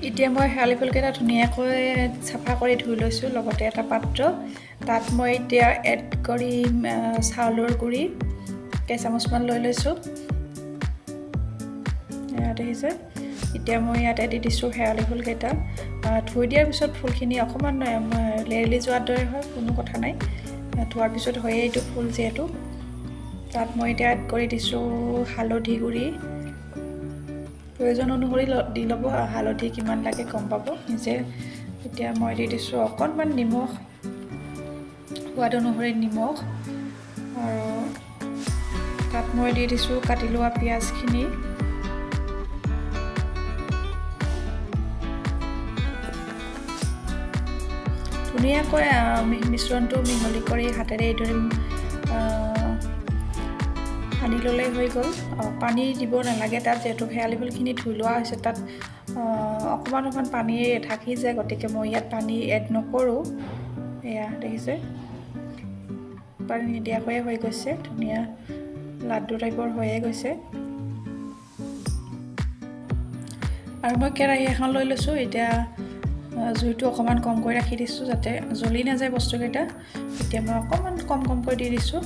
এতিয়া মই শেৱালি ফুলকেইটা ধুনীয়াকৈ চাফা কৰি ধুই লৈছোঁ লগতে এটা পাত্ৰ তাত মই এতিয়া এড কৰিম চাউলৰ গুড়ি কেইচামুচমান লৈ লৈছোঁ এয়া দেখিছে এতিয়া মই ইয়াতে দি দিছোঁ শেৱালি ফুলকেইটা ধুই দিয়াৰ পিছত ফুলখিনি অকণমান লেৰেলি যোৱাৰ দৰে হয় কোনো কথা নাই ধোৱাৰ পিছত হয়ে এইটো ফুল যিহেতু তাত মই এতিয়া এড কৰি দিছোঁ হালধি গুড়ি প্ৰয়োজন অনুসৰি দি ল'ব হালধি কিমান লাগে গম পাব নিজে এতিয়া মই দি দিছোঁ অকণমান নিমখ সোৱাদ অনুসৰি নিমখ আৰু তাত মই দি দিছোঁ কাটি লোৱা পিঁয়াজখিনি ধুনীয়াকৈ মিশ্ৰণটো মিহলি কৰি হাতেৰে এইদৰে সানি ল'লে হৈ গ'ল পানী দিব নালাগে তাত যিহেতু শেৱালি ফুলখিনি ধুই লোৱা হৈছে তাত অকণমান পানী থাকি যায় গতিকে মই ইয়াত পানী এড নকৰোঁ এয়া দেখিছে পানী নিদিয়াকৈয়ে হৈ গৈছে ধুনীয়া লাড্ডু টাইপৰ হৈয়ে গৈছে আৰু মই কেৰাহী এখন লৈ লৈছোঁ এতিয়া জুইটো অকণমান কমকৈ ৰাখি দিছোঁ যাতে জ্বলি নাযায় বস্তুকেইটা এতিয়া মই অকণমান কমকৈ দি দিছোঁ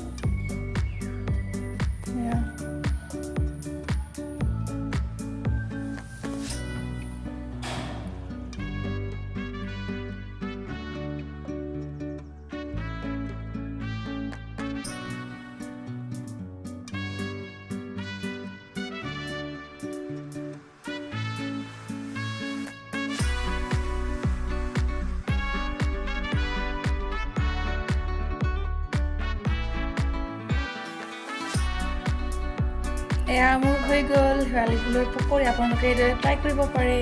এয়া মোৰ হৈ গ'ল শেৱালি ফুলৰ পকৰি আপোনালোকে এইদৰে ট্ৰাই কৰিব পাৰে